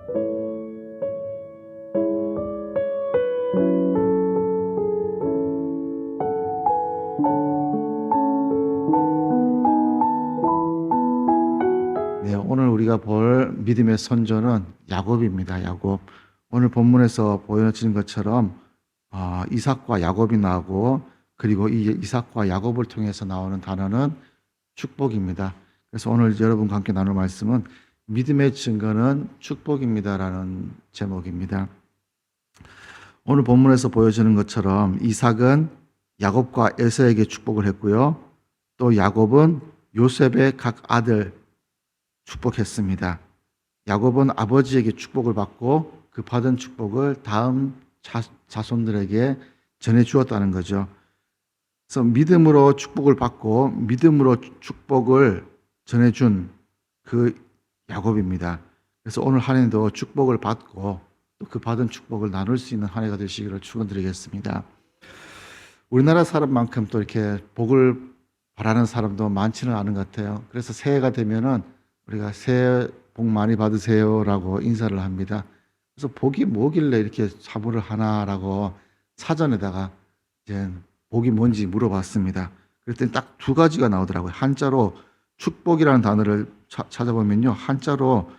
네, 오늘 우리가 볼 믿음의 선조는 야곱입니다. 야곱. 오늘 본문에서 보여지는 것처럼 이삭과 야곱이 나오고, 그리고 이 이삭과 야곱을 통해서 나오는 단어는 축복입니다. 그래서 오늘 여러분과 함께 나눌 말씀은 믿음의 증거는 축복입니다라는 제목입니다. 오늘 본문에서 보여지는 것처럼 이삭은 야곱과 에서에게 축복을 했고요. 또 야곱은 요셉의 각 아들 축복했습니다. 야곱은 아버지에게 축복을 받고 그 받은 축복을 다음 자손들에게 전해 주었다는 거죠. 그래서 믿음으로 축복을 받고 믿음으로 축복을 전해준 그 야곱입니다. 그래서 오늘 한 해도 축복을 받고 또 그 받은 축복을 나눌 수 있는 한 해가 되시기를 축원드리겠습니다. 우리나라 사람만큼 또 이렇게 복을 바라는 사람도 많지는 않은 것 같아요. 그래서 새해가 되면은 우리가 새해 복 많이 받으세요라고 인사를 합니다. 그래서 복이 뭐길래 이렇게 사부를 하나라고 사전에다가 이제 복이 뭔지 물어봤습니다. 그랬더니 딱 두 가지가 나오더라고요. 한자로 축복이라는 단어를 찾아보면요, 한자로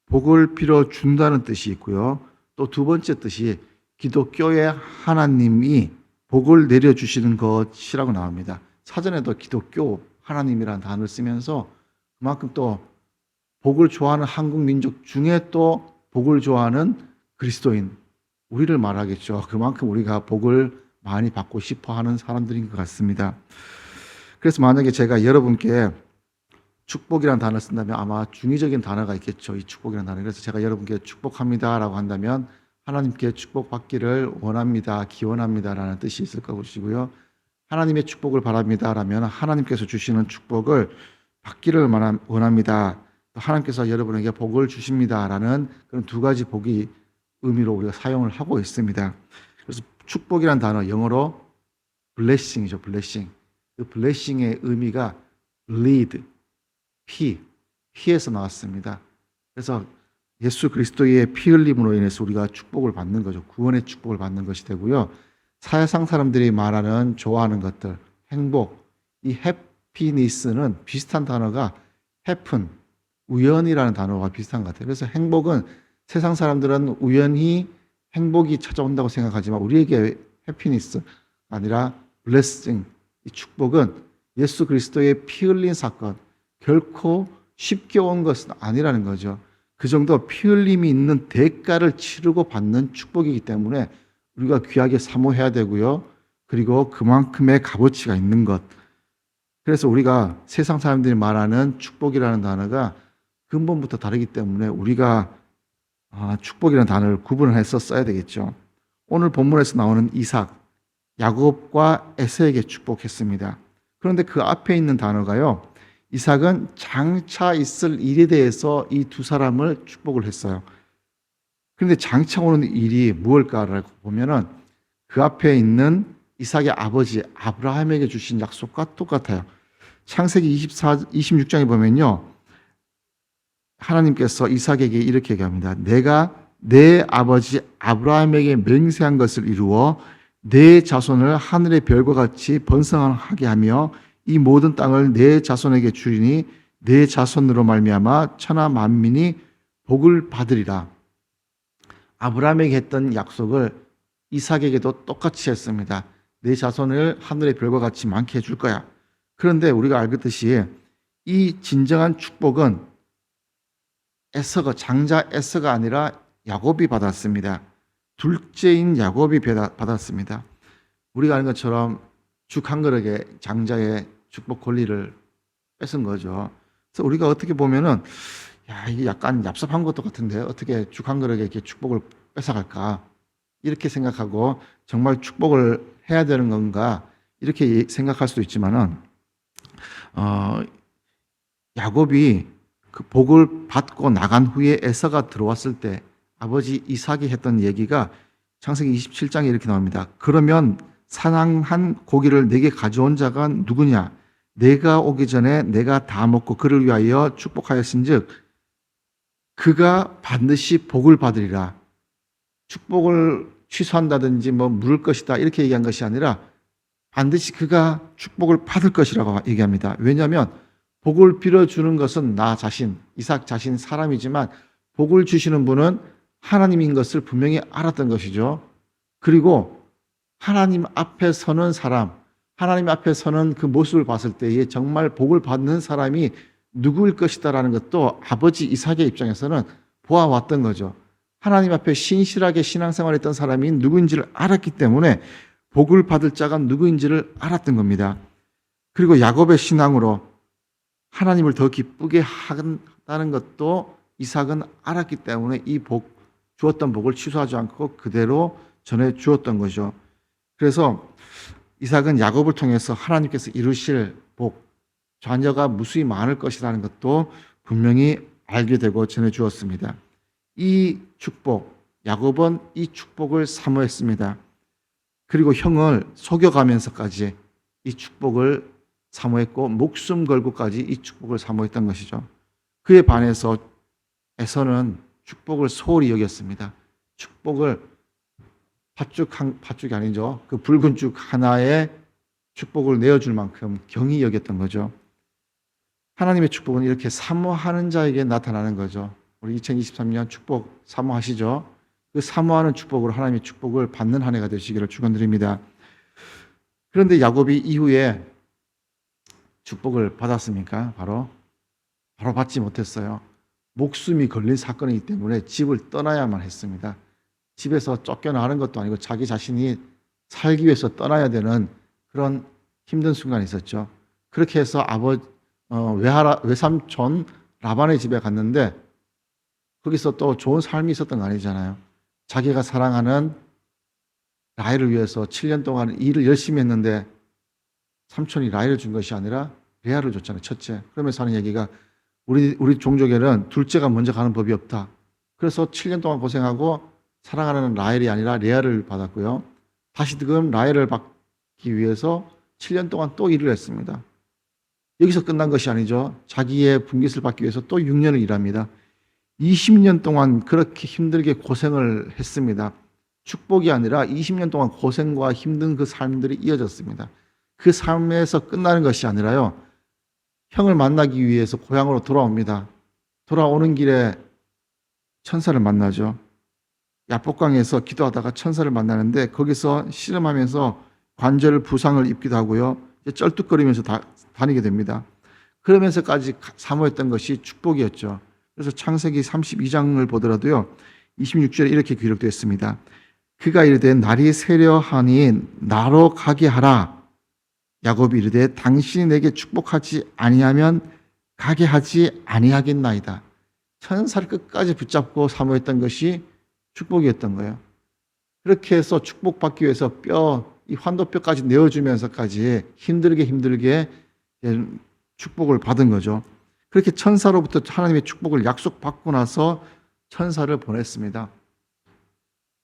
복을 빌어 준다는 뜻이 있고요. 또 두 번째 뜻이 기독교의 하나님이 복을 내려주시는 것이라고 나옵니다. 사전에도 기독교 하나님이라는 단어를 쓰면서 그만큼 또 복을 좋아하는 한국 민족 중에 또 복을 좋아하는 그리스도인, 우리를 말하겠죠. 그만큼 우리가 복을 많이 받고 싶어 하는 사람들인 것 같습니다. 그래서 만약에 제가 여러분께 축복이라는 단어를 쓴다면 아마 중의적인 단어가 있겠죠. 이 축복이라는 단어. 그래서 제가 여러분께 축복합니다라고 한다면 하나님께 축복받기를 원합니다, 기원합니다라는 뜻이 있을 것이고요. 하나님의 축복을 바랍니다라면 하나님께서 주시는 축복을 받기를 원합니다. 하나님께서 여러분에게 복을 주십니다라는 그런 두 가지 복이 의미로 우리가 사용을 하고 있습니다. 그래서 축복이라는 단어, 영어로 blessing이죠. blessing. 그 blessing의 의미가 lead, 피에서 나왔습니다. 그래서 예수 그리스도의 피 흘림으로 인해서 우리가 축복을 받는 거죠. 구원의 축복을 받는 것이 되고요. 사회상 사람들이 말하는 좋아하는 것들, 행복, 이 해피니스는 비슷한 단어가 happen, 우연이라는 단어와 비슷한 것 같아요. 그래서 행복은 세상 사람들은 우연히 행복이 찾아온다고 생각하지만 우리에게 해피니스 아니라 블레싱, 이 축복은 예수 그리스도의 피 흘린 사건, 결코 쉽게 온 것은 아니라는 거죠. 그 정도 피 흘림이 있는 대가를 치르고 받는 축복이기 때문에 우리가 귀하게 사모해야 되고요. 그리고 그만큼의 값어치가 있는 것. 그래서 우리가 세상 사람들이 말하는 축복이라는 단어가 근본부터 다르기 때문에 우리가 축복이라는 단어를 구분을 해서 써야 되겠죠. 오늘 본문에서 나오는 이삭, 야곱과 에서에게 축복했습니다. 그런데 그 앞에 있는 단어가요, 이삭은 장차 있을 일에 대해서 이 두 사람을 축복을 했어요. 그런데 장차 오는 일이 무엇일까라고 보면은 그 앞에 있는 이삭의 아버지 아브라함에게 주신 약속과 똑같아요. 창세기 26장에 보면요, 하나님께서 이삭에게 이렇게 얘기합니다. 내가 내 아버지 아브라함에게 맹세한 것을 이루어 내 자손을 하늘의 별과 같이 번성하게 하며 이 모든 땅을 내 자손에게 주리니 내 자손으로 말미암아 천하 만민이 복을 받으리라. 아브라함에게 했던 약속을 이삭에게도 똑같이 했습니다. 내 자손을 하늘의 별과 같이 많게 해줄 거야. 그런데 우리가 알겠듯이 이 진정한 축복은 장자 에서가 아니라 야곱이 받았습니다. 둘째인 야곱이 받았습니다. 우리가 아는 것처럼 죽 한 그릇에 장자의 축복 권리를 뺏은 거죠. 그래서 우리가 어떻게 보면은 이게 약간 얍삽한 것도 같은데 어떻게 죽 한 그릇에 이렇게 축복을 뺏어갈까 이렇게 생각하고 정말 축복을 해야 되는 건가 이렇게 생각할 수도 있지만은 야곱이 그 복을 받고 나간 후에 에서가 들어왔을 때 아버지 이삭이 했던 얘기가 창세기 27장에 이렇게 나옵니다. 그러면 사냥한 고기를 내게 가져온 자가 누구냐? 내가 오기 전에 내가 다 먹고 그를 위하여 축복하였은즉 그가 반드시 복을 받으리라. 축복을 취소한다든지 뭐 물을 것이다 이렇게 얘기한 것이 아니라 반드시 그가 축복을 받을 것이라고 얘기합니다. 왜냐하면 복을 빌어주는 것은 나 자신, 이삭 자신 사람이지만 복을 주시는 분은 하나님인 것을 분명히 알았던 것이죠. 그리고 하나님 앞에 서는 사람, 하나님 앞에 서는 그 모습을 봤을 때에 정말 복을 받는 사람이 누구일 것이다라는 것도 아버지 이삭의 입장에서는 보아왔던 거죠. 하나님 앞에 신실하게 신앙생활했던 사람이 누구인지를 알았기 때문에 복을 받을 자가 누구인지를 알았던 겁니다. 그리고 야곱의 신앙으로 하나님을 더 기쁘게 한다는 것도 이삭은 알았기 때문에 이 주었던 복을 취소하지 않고 그대로 전해 주었던 거죠. 그래서 이삭은 야곱을 통해서 하나님께서 이루실 복, 자녀가 무수히 많을 것이라는 것도 분명히 알게 되고 전해 주었습니다. 이 축복, 야곱은 이 축복을 사모했습니다. 그리고 형을 속여가면서까지 이 축복을 사모했고 목숨 걸고까지 이 축복을 사모했던 것이죠. 그에 반해서 에서는 축복을 소홀히 여겼습니다. 축복을 팥죽이 아니죠. 그 붉은 죽 하나에 축복을 내어줄 만큼 경히 여겼던 거죠. 하나님의 축복은 이렇게 사모하는 자에게 나타나는 거죠. 우리 2023년 축복 사모하시죠? 그 사모하는 축복으로 하나님의 축복을 받는 한 해가 되시기를 축원드립니다. 그런데 야곱이 이후에 축복을 받았습니까? 바로 받지 못했어요. 목숨이 걸린 사건이기 때문에 집을 떠나야만 했습니다. 집에서 쫓겨나는 것도 아니고 자기 자신이 살기 위해서 떠나야 되는 그런 힘든 순간이 있었죠. 그렇게 해서 외삼촌 라반의 집에 갔는데 거기서 또 좋은 삶이 있었던 거 아니잖아요. 자기가 사랑하는 라헬을 위해서 7년 동안 일을 열심히 했는데 삼촌이 라헬을 준 것이 아니라 레아를 줬잖아요. 첫째. 그러면서 하는 얘기가 우리 종족에는 둘째가 먼저 가는 법이 없다. 그래서 7년 동안 고생하고 사랑하는 라헬이 아니라 레아를 받았고요. 다시 지금 라헬을 받기 위해서 7년 동안 또 일을 했습니다. 여기서 끝난 것이 아니죠. 자기의 분깃을 받기 위해서 또 6년을 일합니다. 20년 동안 그렇게 힘들게 고생을 했습니다. 축복이 아니라 20년 동안 고생과 힘든 그 삶들이 이어졌습니다. 그 삶에서 끝나는 것이 아니라요. 형을 만나기 위해서 고향으로 돌아옵니다. 돌아오는 길에 천사를 만나죠. 야복강에서 기도하다가 천사를 만나는데 거기서 씨름하면서 관절 부상을 입기도 하고요. 쩔뚝거리면서 다니게 됩니다. 그러면서까지 사모했던 것이 축복이었죠. 그래서 창세기 32장을 보더라도요. 26절에 이렇게 기록되어 있습니다. 그가 이르되 날이 새려하니 나로 가게 하라. 야곱이 이르되 당신이 내게 축복하지 아니하면 가게 하지 아니하겠나이다. 천사를 끝까지 붙잡고 사모했던 것이 축복이었던 거예요. 그렇게 해서 축복받기 위해서 이 환도뼈까지 내어주면서까지 힘들게 축복을 받은 거죠. 그렇게 천사로부터 하나님의 축복을 약속받고 나서 천사를 보냈습니다.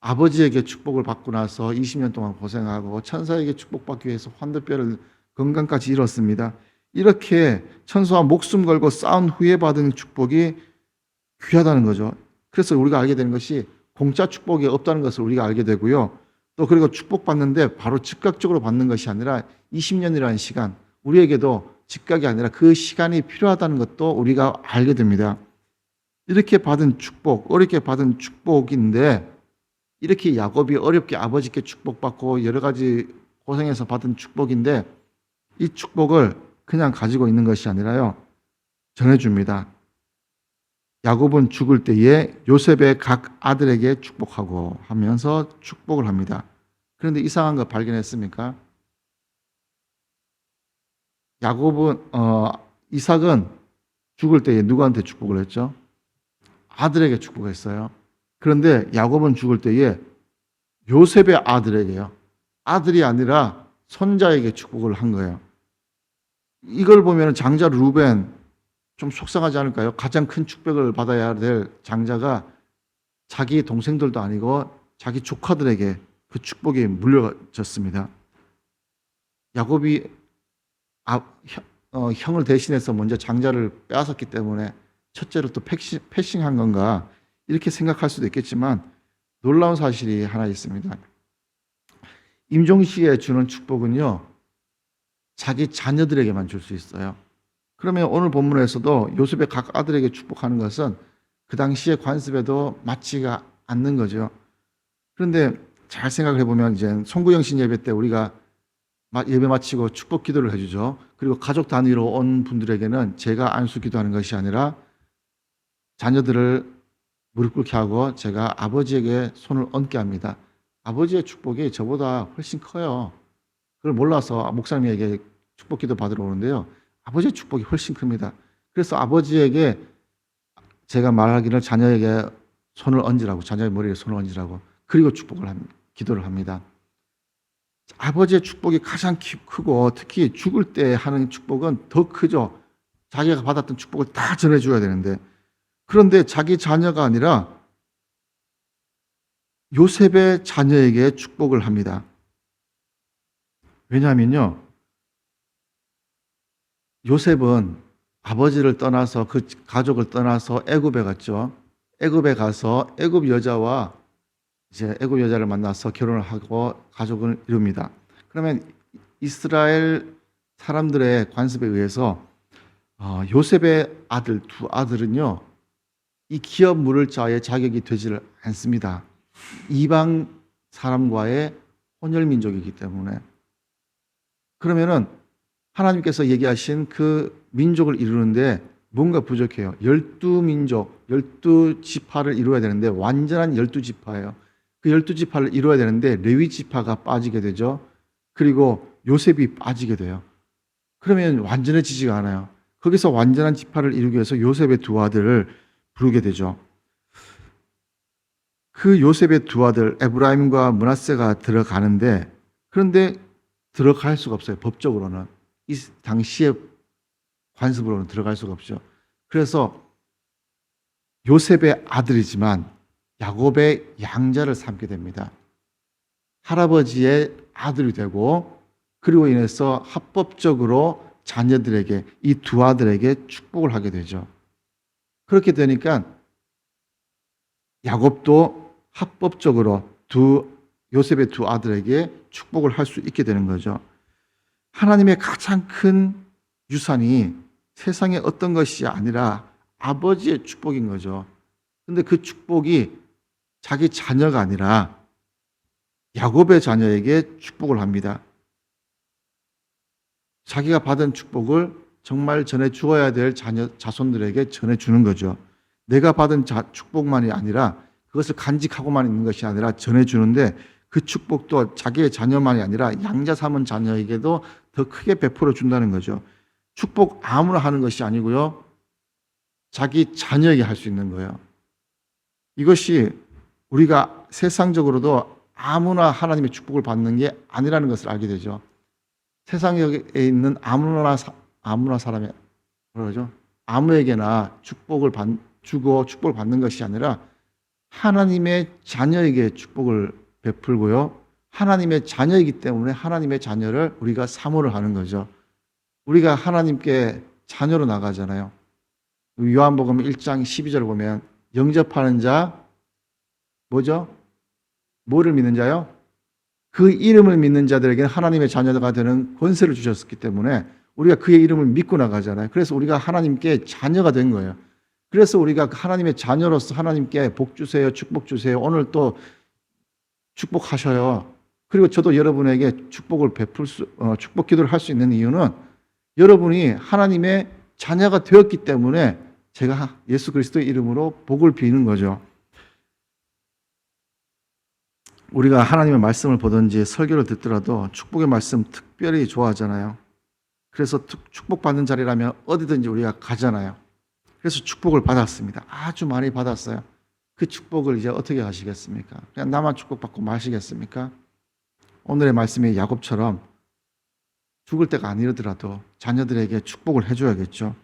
아버지에게 축복을 받고 나서 20년 동안 고생하고 천사에게 축복받기 위해서 환도뼈를 건강까지 잃었습니다. 이렇게 천사와 목숨 걸고 싸운 후에 받은 축복이 귀하다는 거죠. 그래서 우리가 알게 되는 것이 공짜 축복이 없다는 것을 우리가 알게 되고요. 또 그리고 축복받는데 바로 즉각적으로 받는 것이 아니라 20년이라는 시간, 우리에게도 즉각이 아니라 그 시간이 필요하다는 것도 우리가 알게 됩니다. 이렇게 받은 축복, 어렵게 받은 축복인데 이렇게 야곱이 어렵게 아버지께 축복받고 여러 가지 고생해서 받은 축복인데 이 축복을 그냥 가지고 있는 것이 아니라요. 전해줍니다. 야곱은 죽을 때에 요셉의 각 아들에게 축복하고 하면서 축복을 합니다. 그런데 이상한 거 발견했습니까? 이삭은 죽을 때에 누구한테 축복을 했죠? 아들에게 축복했어요. 그런데 야곱은 죽을 때에 요셉의 아들에게요. 아들이 아니라 손자에게 축복을 한 거예요. 이걸 보면 장자 루벤 좀 속상하지 않을까요? 가장 큰 축복을 받아야 될 장자가 자기 동생들도 아니고 자기 조카들에게 그 축복이 물려졌습니다. 야곱이 형을 대신해서 먼저 장자를 빼앗았기 때문에 첫째로 또 패싱한 건가 이렇게 생각할 수도 있겠지만 놀라운 사실이 하나 있습니다. 임종시에 주는 축복은요, 자기 자녀들에게만 줄 수 있어요. 그러면 오늘 본문에서도 요셉의 각 아들에게 축복하는 것은 그 당시의 관습에도 맞지가 않는 거죠. 그런데 잘 생각해 보면 이제 송구영신 예배 때 우리가 예배 마치고 축복 기도를 해주죠. 그리고 가족 단위로 온 분들에게는 제가 안수 기도하는 것이 아니라 자녀들을 무릎 꿇게 하고 제가 아버지에게 손을 얹게 합니다. 아버지의 축복이 저보다 훨씬 커요. 그걸 몰라서 목사님에게 축복 기도 받으러 오는데요. 아버지의 축복이 훨씬 큽니다. 그래서 아버지에게 제가 말하기를 자녀에게 손을 얹으라고, 자녀의 머리에 손을 얹으라고, 그리고 기도를 합니다. 아버지의 축복이 가장 크고 특히 죽을 때 하는 축복은 더 크죠. 자기가 받았던 축복을 다 전해줘야 되는데, 그런데 자기 자녀가 아니라 요셉의 자녀에게 축복을 합니다. 왜냐하면요, 요셉은 아버지를 떠나서 그 가족을 떠나서 애굽에 갔죠. 애굽에 가서 애굽 여자를 만나서 결혼을 하고 가족을 이룹니다. 그러면 이스라엘 사람들의 관습에 의해서 요셉의 아들 두 아들은요, 이 기업 물을 자의 자격이 되지를 않습니다. 이방 사람과의 혼혈 민족이기 때문에. 그러면은 하나님께서 얘기하신 그 민족을 이루는데 뭔가 부족해요. 12민족, 12지파를 이루어야 되는데 완전한 12지파예요. 그 12지파를 이루어야 되는데 레위 지파가 빠지게 되죠. 그리고 요셉이 빠지게 돼요. 그러면 완전해지지가 않아요. 거기서 완전한 지파를 이루기 위해서 요셉의 두 아들을 부르게 되죠. 그 요셉의 두 아들 에브라임과 므낫세가 들어가는데, 그런데 들어갈 수가 없어요. 법적으로는. 이 당시의 관습으로는 들어갈 수가 없죠. 그래서 요셉의 아들이지만 야곱의 양자를 삼게 됩니다. 할아버지의 아들이 되고, 그리고 인해서 합법적으로 자녀들에게, 이 두 아들에게 축복을 하게 되죠. 그렇게 되니까 야곱도 합법적으로 요셉의 두 아들에게 축복을 할 수 있게 되는 거죠. 하나님의 가장 큰 유산이 세상의 어떤 것이 아니라 아버지의 축복인 거죠. 근데 그 축복이 자기 자녀가 아니라 야곱의 자녀에게 축복을 합니다. 자기가 받은 축복을 정말 전해 주어야 될 자손들에게 전해 주는 거죠. 내가 받은 축복만이 아니라 그것을 간직하고만 있는 것이 아니라 전해 주는데, 그 축복도 자기의 자녀만이 아니라 양자 삼은 자녀에게도 더 크게 베풀어 준다는 거죠. 축복 아무나 하는 것이 아니고요, 자기 자녀에게 할 수 있는 거예요. 이것이 우리가 세상적으로도 아무나 하나님의 축복을 받는 게 아니라는 것을 알게 되죠. 세상에 있는 아무나 사람이 뭐라죠? 아무에게나 축복을 주고 축복을 받는 것이 아니라 하나님의 자녀에게 축복을 베풀고요, 하나님의 자녀이기 때문에 하나님의 자녀를 우리가 사모를 하는 거죠. 우리가 하나님께 자녀로 나가잖아요. 요한복음 1장 12절을 보면 영접하는 자 뭐죠? 뭐를 믿는 자요? 그 이름을 믿는 자들에게는 하나님의 자녀가 되는 권세를 주셨기 때문에 우리가 그의 이름을 믿고 나가잖아요. 그래서 우리가 하나님께 자녀가 된 거예요. 그래서 우리가 하나님의 자녀로서 하나님께 복 주세요, 축복 주세요, 오늘 또 축복하셔요. 그리고 저도 여러분에게 축복 기도를 할 수 있는 이유는 여러분이 하나님의 자녀가 되었기 때문에 제가 예수 그리스도의 이름으로 복을 비는 거죠. 우리가 하나님의 말씀을 보든지 설교를 듣더라도 축복의 말씀 특별히 좋아하잖아요. 그래서 축복받는 자리라면 어디든지 우리가 가잖아요. 그래서 축복을 받았습니다. 아주 많이 받았어요. 그 축복을 이제 어떻게 하시겠습니까? 그냥 나만 축복받고 마시겠습니까? 오늘의 말씀이 야곱처럼 죽을 때가 아니더라도 자녀들에게 축복을 해줘야겠죠.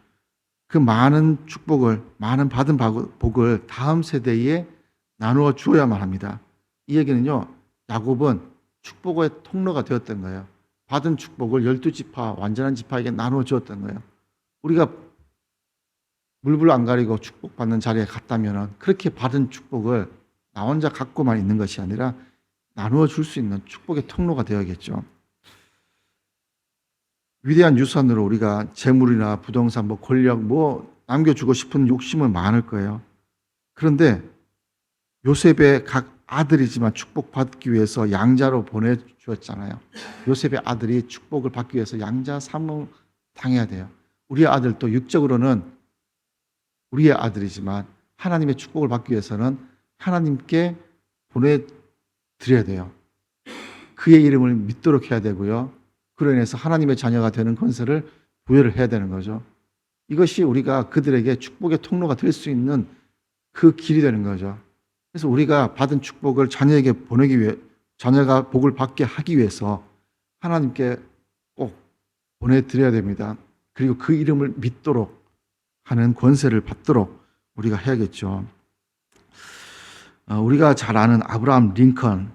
그 많은 축복을, 많은 받은 복을 다음 세대에 나누어 주어야만 합니다. 이 얘기는요, 야곱은 축복의 통로가 되었던 거예요. 받은 축복을 12지파, 완전한 지파에게 나누어 주었던 거예요. 우리가 물불 안 가리고 축복받는 자리에 갔다면 그렇게 받은 축복을 나 혼자 갖고만 있는 것이 아니라 나누어 줄 수 있는 축복의 통로가 되어야겠죠. 위대한 유산으로 우리가 재물이나 부동산, 권력, 남겨주고 싶은 욕심은 많을 거예요. 그런데 요셉의 각 아들이지만 축복받기 위해서 양자로 보내주었잖아요. 요셉의 아들이 축복을 받기 위해서 양자 사모 당해야 돼요. 우리의 아들도 육적으로는 우리의 아들이지만 하나님의 축복을 받기 위해서는 하나님께 보내드려야 돼요. 그의 이름을 믿도록 해야 되고요. 그로 인해서 하나님의 자녀가 되는 권세를 부여를 해야 되는 거죠. 이것이 우리가 그들에게 축복의 통로가 될 수 있는 그 길이 되는 거죠. 그래서 우리가 받은 축복을 자녀에게 보내기 위해, 자녀가 복을 받게 하기 위해서 하나님께 꼭 보내드려야 됩니다. 그리고 그 이름을 믿도록 하는 권세를 받도록 우리가 해야겠죠. 우리가 잘 아는 아브라함 링컨,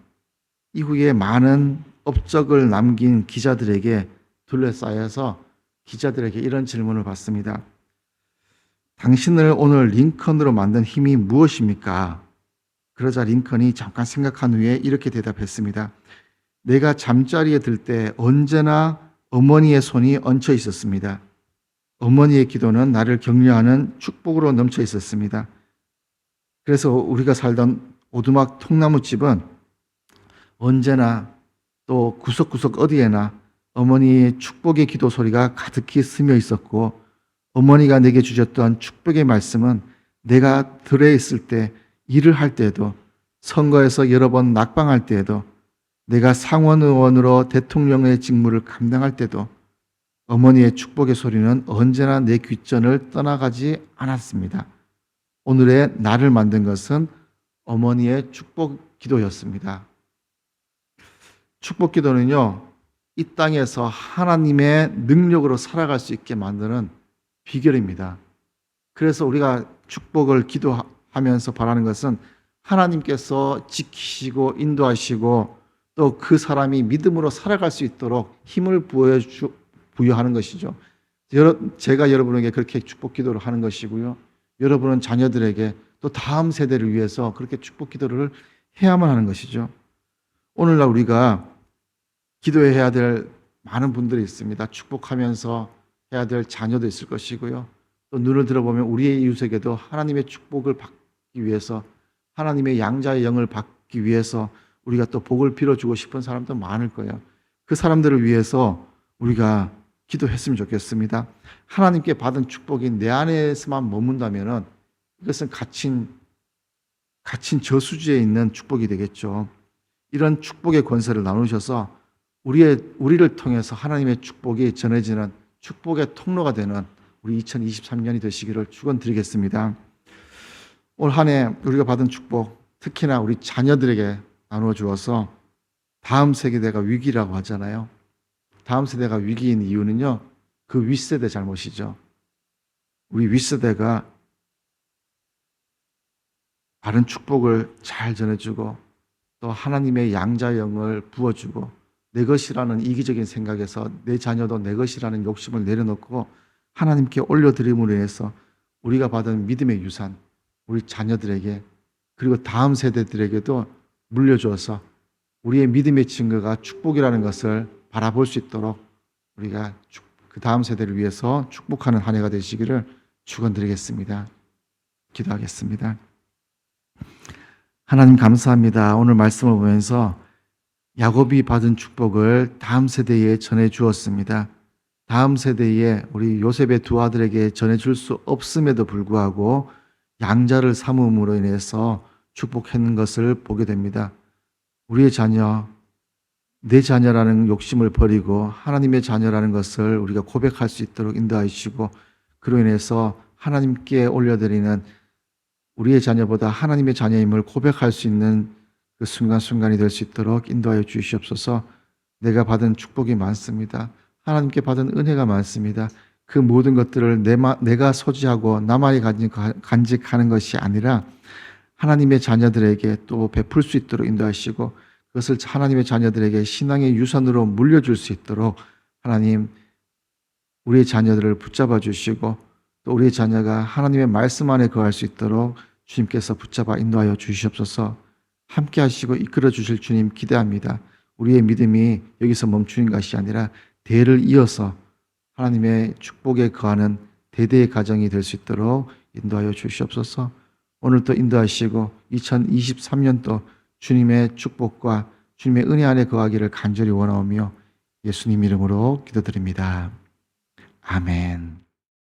이후에 많은 업적을 남긴 기자들에게 둘러싸여서 기자들에게 이런 질문을 받습니다. 당신을 오늘 링컨으로 만든 힘이 무엇입니까? 그러자 링컨이 잠깐 생각한 후에 이렇게 대답했습니다. 내가 잠자리에 들 때 언제나 어머니의 손이 얹혀 있었습니다. 어머니의 기도는 나를 격려하는 축복으로 넘쳐 있었습니다. 그래서 우리가 살던 오두막 통나무집은 언제나 또 구석구석 어디에나 어머니의 축복의 기도 소리가 가득히 스며 있었고, 어머니가 내게 주셨던 축복의 말씀은 내가 들에 있을 때, 일을 할 때에도, 선거에서 여러 번 낙방할 때에도, 내가 상원 의원으로 대통령의 직무를 감당할 때도 어머니의 축복의 소리는 언제나 내 귓전을 떠나가지 않았습니다. 오늘의 나를 만든 것은 어머니의 축복 기도였습니다. 축복 기도는요, 이 땅에서 하나님의 능력으로 살아갈 수 있게 만드는 비결입니다. 그래서 우리가 축복을 기도하면서 바라는 것은 하나님께서 지키시고 인도하시고 또 그 사람이 믿음으로 살아갈 수 있도록 힘을 부여하는 것이죠. 제가 여러분에게 그렇게 축복 기도를 하는 것이고요. 여러분은 자녀들에게 또 다음 세대를 위해서 그렇게 축복 기도를 해야만 하는 것이죠. 오늘날 우리가 기도해야 될 많은 분들이 있습니다. 축복하면서 해야 될 자녀도 있을 것이고요. 또 눈을 들어보면 우리의 이웃에게도 하나님의 축복을 받기 위해서, 하나님의 양자의 영을 받기 위해서 우리가 또 복을 빌어주고 싶은 사람도 많을 거예요. 그 사람들을 위해서 우리가 기도했으면 좋겠습니다. 하나님께 받은 축복이 내 안에서만 머문다면 이것은 갇힌 저수지에 있는 축복이 되겠죠. 이런 축복의 권세를 나누셔서 우리를 통해서 하나님의 축복이 전해지는 축복의 통로가 되는 우리 2023년이 되시기를 축원드리겠습니다. 올 한 해 우리가 받은 축복, 특히나 우리 자녀들에게 나누어 주어서 다음 세대가 위기라고 하잖아요. 다음 세대가 위기인 이유는요, 그 윗세대 잘못이죠. 우리 윗세대가 바른 축복을 잘 전해주고 또 하나님의 양자영을 부어주고 내 것이라는 이기적인 생각에서 내 자녀도 내 것이라는 욕심을 내려놓고 하나님께 올려드림으로 인해서 우리가 받은 믿음의 유산, 우리 자녀들에게 그리고 다음 세대들에게도 물려주어서 우리의 믿음의 증거가 축복이라는 것을 바라볼 수 있도록 우리가 그 다음 세대를 위해서 축복하는 한 해가 되시기를 축원드리겠습니다. 기도하겠습니다. 하나님 감사합니다. 오늘 말씀을 보면서 야곱이 받은 축복을 다음 세대에 전해 주었습니다. 다음 세대에 우리 요셉의 두 아들에게 전해줄 수 없음에도 불구하고 양자를 삼음으로 인해서 축복하는 것을 보게 됩니다. 우리의 자녀, 내 자녀라는 욕심을 버리고 하나님의 자녀라는 것을 우리가 고백할 수 있도록 인도하시고, 그로 인해서 하나님께 올려드리는 우리의 자녀보다 하나님의 자녀임을 고백할 수 있는 그 순간순간이 될 수 있도록 인도하여 주시옵소서. 내가 받은 축복이 많습니다. 하나님께 받은 은혜가 많습니다. 그 모든 것들을 내가 소지하고 나만이 간직하는 것이 아니라 하나님의 자녀들에게 또 베풀 수 있도록 인도하시고, 그것을 하나님의 자녀들에게 신앙의 유산으로 물려줄 수 있도록 하나님 우리의 자녀들을 붙잡아 주시고 또 우리의 자녀가 하나님의 말씀 안에 거할 수 있도록 주님께서 붙잡아 인도하여 주시옵소서. 함께 하시고 이끌어 주실 주님 기대합니다. 우리의 믿음이 여기서 멈추는 것이 아니라 대를 이어서 하나님의 축복에 거하는 대대의 가정이 될 수 있도록 인도하여 주시옵소서. 오늘도 인도하시고 2023년도 주님의 축복과 주님의 은혜 안에 거하기를 간절히 원하오며 예수님 이름으로 기도드립니다. 아멘.